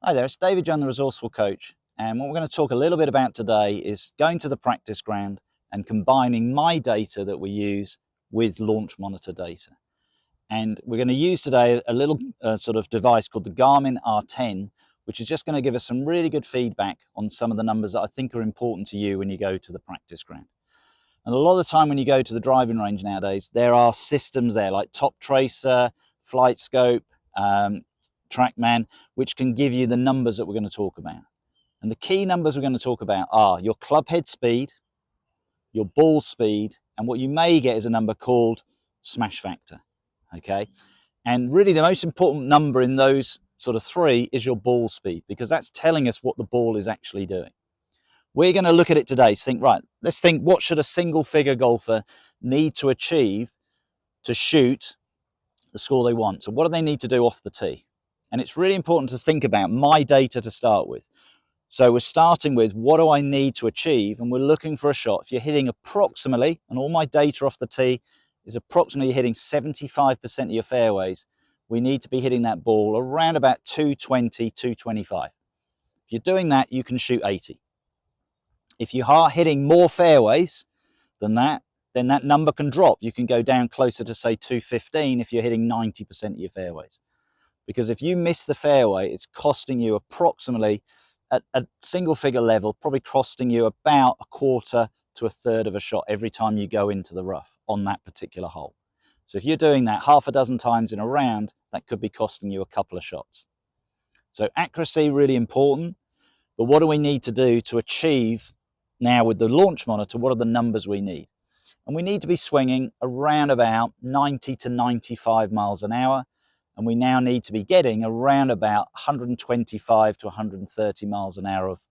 Hi there, it's David John, the Resourceful Coach, and what we're going to talk a little bit about today is going to the practice ground and combining my data that we use with launch monitor data. And we're going to use today a little sort of device called the Garmin R10, which is just going to give us some really good feedback on some of the numbers that I think are important to you when you go to the practice ground. And a lot of the time when you go to the driving range nowadays, there are systems there like Top Tracer, Flight Scope, TrackMan, which can give you the numbers that we're going to talk about. And the key numbers we're going to talk about are your club head speed, your ball speed, and what you may get is a number called smash factor. Okay, and really the most important number in those sort of three is your ball speed, because that's telling us what the ball is actually doing. We're going to look at it today, think, right, let's think, what should a single figure golfer need to achieve to shoot the score they want? So what do they need to do off the tee? And it's really important to think about my data to start with. So we're starting with what do I need to achieve, and we're looking for a shot. If you're hitting approximately, and all my data off the tee is approximately hitting 75% of your fairways, we need to be hitting that ball around about 220, 225. If you're doing that, you can shoot 80. If you are hitting more fairways than that, then that number can drop. You can go down closer to, say, 215 if you're hitting 90% of your fairways. Because if you miss the fairway, it's costing you approximately, at a single figure level, probably costing you about a quarter to a third of a shot every time you go into the rough on that particular hole. So if you're doing that half a dozen times in a round, that could be costing you a couple of shots. So accuracy, really important. But what do we need to do to achieve now with the launch monitor? What are the numbers we need? And we need to be swinging around about 90 to 95 miles an hour. And we now need to be getting around about 125 to 130 miles an hour of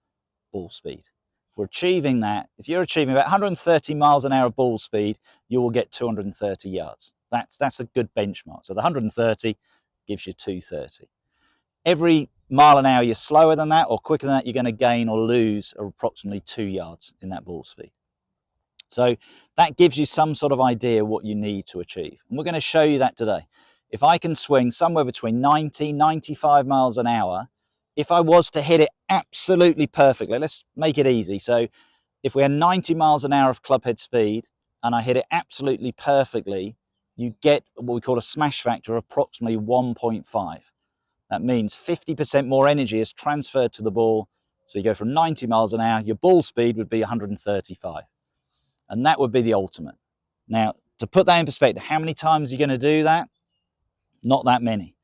ball speed. If we're achieving that, if you're achieving about 130 miles an hour of ball speed, you will get 230 yards. That's a good benchmark. So the 130 gives you 230. Every mile an hour you're slower than that or quicker than that, you're going to gain or lose approximately 2 yards in that ball speed. So that gives you some sort of idea what you need to achieve. And we're going to show you that today. If I can swing somewhere between 90, 95 miles an hour, if I was to hit it absolutely perfectly, let's make it easy. So if we had 90 miles an hour of club head speed and I hit it absolutely perfectly, you get what we call a smash factor of approximately 1.5. That means 50% more energy is transferred to the ball. So you go from 90 miles an hour, your ball speed would be 135. And that would be the ultimate. Now, to put that in perspective, how many times are you going to do that? Not that many,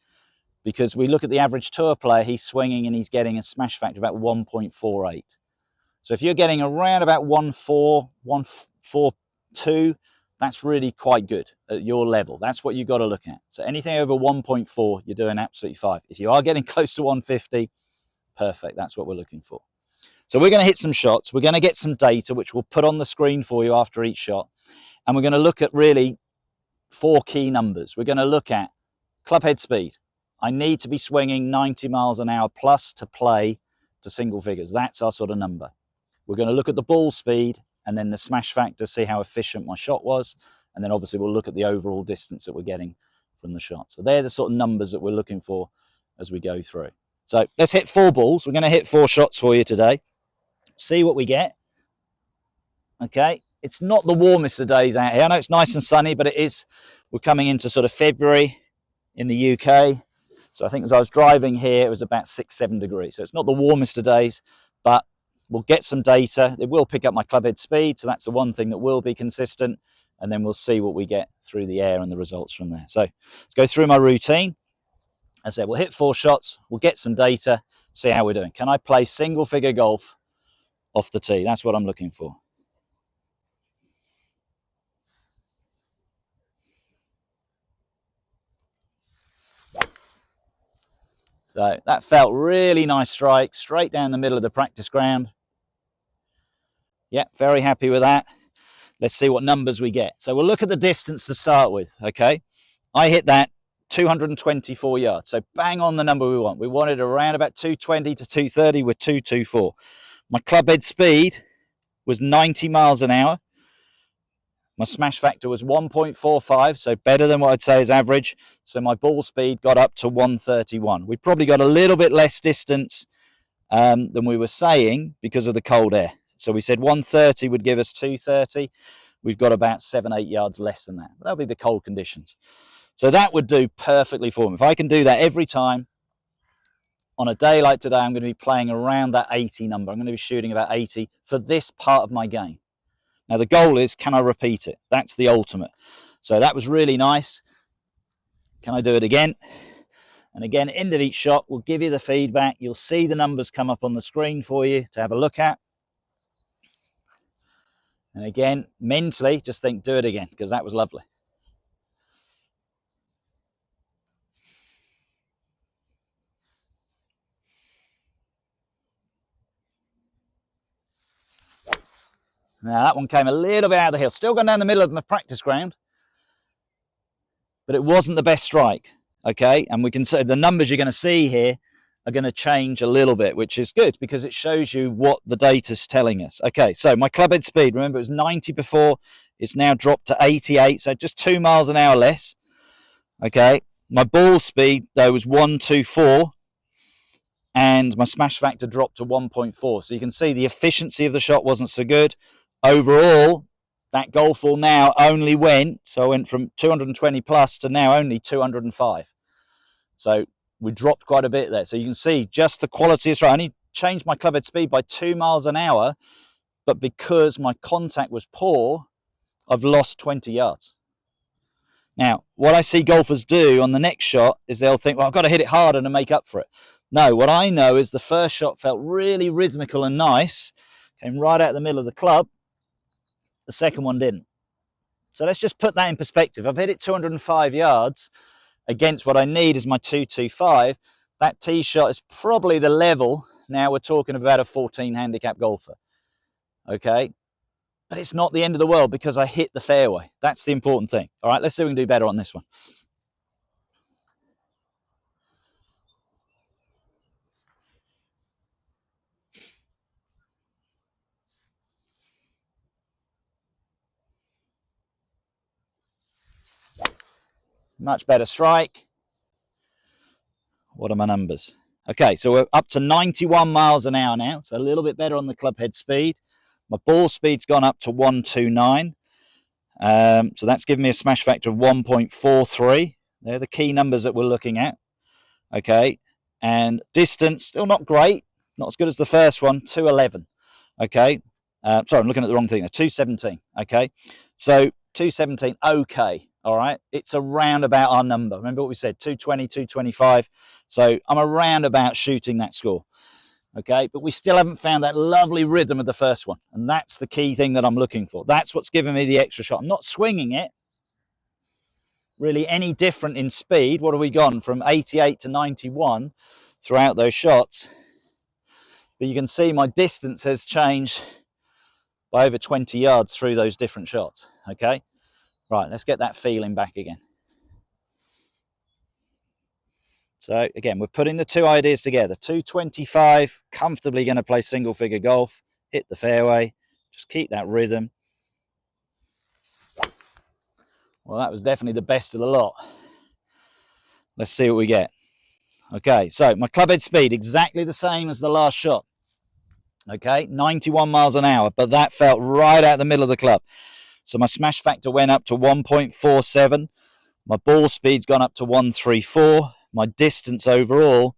because we look at the average tour player, he's swinging and he's getting a smash factor of about 1.48. So if you're getting around about 1.4, 1.42, that's really quite good at your level. That's what you've got to look at. So anything over 1.4, you're doing absolutely fine. If you are getting close to 150, perfect. That's what we're looking for. So we're going to hit some shots. We're going to get some data, which we'll put on the screen for you after each shot. And we're going to look at really 4 key numbers. We're going to look at club head speed. I need to be swinging 90 miles an hour plus to play to single figures. That's our sort of number. We're going to look at the ball speed and then the smash factor, see how efficient my shot was. And then obviously we'll look at the overall distance that we're getting from the shot. So they're the sort of numbers that we're looking for as we go through. So let's hit 4 balls. We're going to hit 4 shots for you today. See what we get. Okay. It's not the warmest of days out here. I know it's nice and sunny, but it is. We're coming into sort of February in the UK. So I think as I was driving here, it was about 6-7 degrees. So it's not the warmest of days, but we'll get some data. It will pick up my club head speed. So that's the one thing that will be consistent. And then we'll see what we get through the air and the results from there. So let's go through my routine. As I said, we'll hit 4 shots. We'll get some data, see how we're doing. Can I play single figure golf off the tee? That's what I'm looking for. So that felt really nice strike, straight down the middle of the practice ground. Yeah, very happy with that. Let's see what numbers we get. So we'll look at the distance to start with, okay? I hit that 224 yards, so bang on the number we want. We wanted around about 220 to 230 with 224. My club head speed was 90 miles an hour. My smash factor was 1.45, so better than what I'd say is average. So my ball speed got up to 131. We probably got a little bit less distance than we were saying because of the cold air. So we said 130 would give us 230. We've got about 7-8 yards less than that. That'll be the cold conditions. So that would do perfectly for me. If I can do that every time, on a day like today, I'm going to be playing around that 80 number. I'm going to be shooting about 80 for this part of my game. Now the goal is, can I repeat it? That's the ultimate. So that was really nice. Can I do it again? And again, end of each shot, we'll give you the feedback. You'll see the numbers come up on the screen for you to have a look at. And again, mentally, just think, do it again, because that was lovely. Now that one came a little bit out of the hill. Still going down the middle of my practice ground, but it wasn't the best strike. Okay, and we can say the numbers you're going to see here are going to change a little bit, which is good because it shows you what the data's telling us. Okay, so my club head speed, remember it was 90 before, it's now dropped to 88, so just 2 miles an hour less. Okay, my ball speed though was 124, and my smash factor dropped to 1.4. So you can see the efficiency of the shot wasn't so good. Overall, that golf ball now only went, so I went from 220 plus to now only 205. So we dropped quite a bit there. So you can see just the quality is right. I only changed my club head speed by 2 miles an hour, but because my contact was poor, I've lost 20 yards. Now, what I see golfers do on the next shot is they'll think, well, I've got to hit it harder to make up for it. No, what I know is the first shot felt really rhythmical and nice, came right out the middle of the club. The second one didn't. So let's just put that in perspective. I've hit it 205 yards against what I need is my 225. That tee shot is probably the level. Now we're talking about a 14 handicap golfer. Okay. But it's not the end of the world because I hit the fairway. That's the important thing. All right, let's see if we can do better on this one. Much better strike. What are my numbers? Okay, so we're up to 91 miles an hour now. So a little bit better on the club head speed. My ball speed's gone up to 129. So that's given me a smash factor of 1.43. They're the key numbers that we're looking at. Okay, and distance, still not great. Not as good as the first one, 211. Okay, sorry, I'm looking at the wrong thing there, 217. Okay, so 217, okay. All right, it's around about our number. Remember what we said, 220, 225. So I'm around about shooting that score. Okay, but we still haven't found that lovely rhythm of the first one. And that's the key thing that I'm looking for. That's what's giving me the extra shot. I'm not swinging it really any different in speed. What have we gone from 88 to 91 throughout those shots? But you can see my distance has changed by over 20 yards through those different shots. Okay, right, let's get that feeling back again. So again, we're putting the two ideas together. 225, comfortably going to play single figure golf, hit the fairway, just keep that rhythm. Well, that was definitely the best of the lot. Let's see what we get. Okay, so my club head speed, exactly the same as the last shot. Okay, 91 miles an hour, but that felt right out the middle of the club. So my smash factor went up to 1.47. My ball speed's gone up to 134. My distance overall,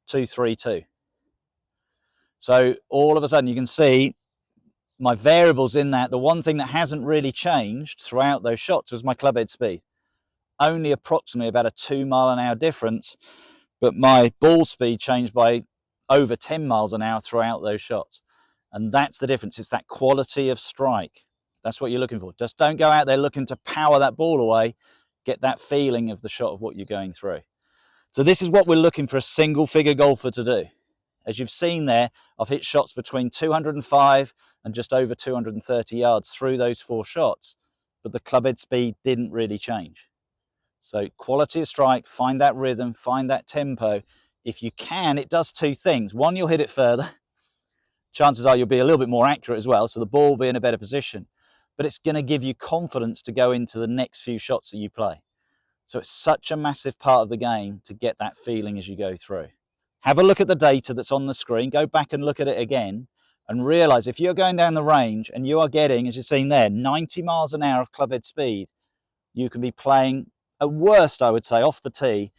232. So all of a sudden you can see my variables in that. The one thing that hasn't really changed throughout those shots was my club head speed. Only approximately about a 2 mile an hour difference, but my ball speed changed by over 10 miles an hour throughout those shots. And that's the difference. It's that quality of strike. That's what you're looking for. Just don't go out there looking to power that ball away. Get that feeling of the shot of what you're going through. So this is what we're looking for a single figure golfer to do. As you've seen there, I've hit shots between 205 and just over 230 yards through those 4 shots, but the club head speed didn't really change. So quality of strike, find that rhythm, find that tempo. If you can, it does 2 things. One, you'll hit it further. Chances are you'll be a little bit more accurate as well, so the ball will be in a better position. but it's going to give you confidence to go into the next few shots that you play. So it's such a massive part of the game to get that feeling as you go through. Have a look at the data that's on the screen, go back and look at it again, and realise if you're going down the range and you are getting, as you've seen there, 90 miles an hour of clubhead speed, you can be playing, at worst I would say, off the tee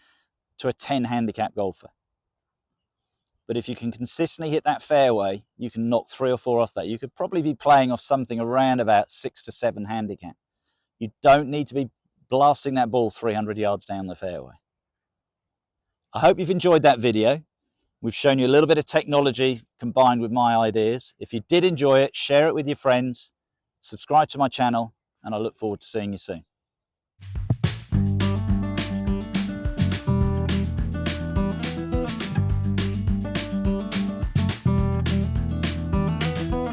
to a 10 handicap golfer. But if you can consistently hit that fairway, you can knock 3 or 4 off that. You could probably be playing off something around about 6 to 7 handicap. You don't need to be blasting that ball 300 yards down the fairway. I hope you've enjoyed that video. We've shown you a little bit of technology combined with my ideas. If you did enjoy it, share it with your friends, subscribe to my channel, and I look forward to seeing you soon.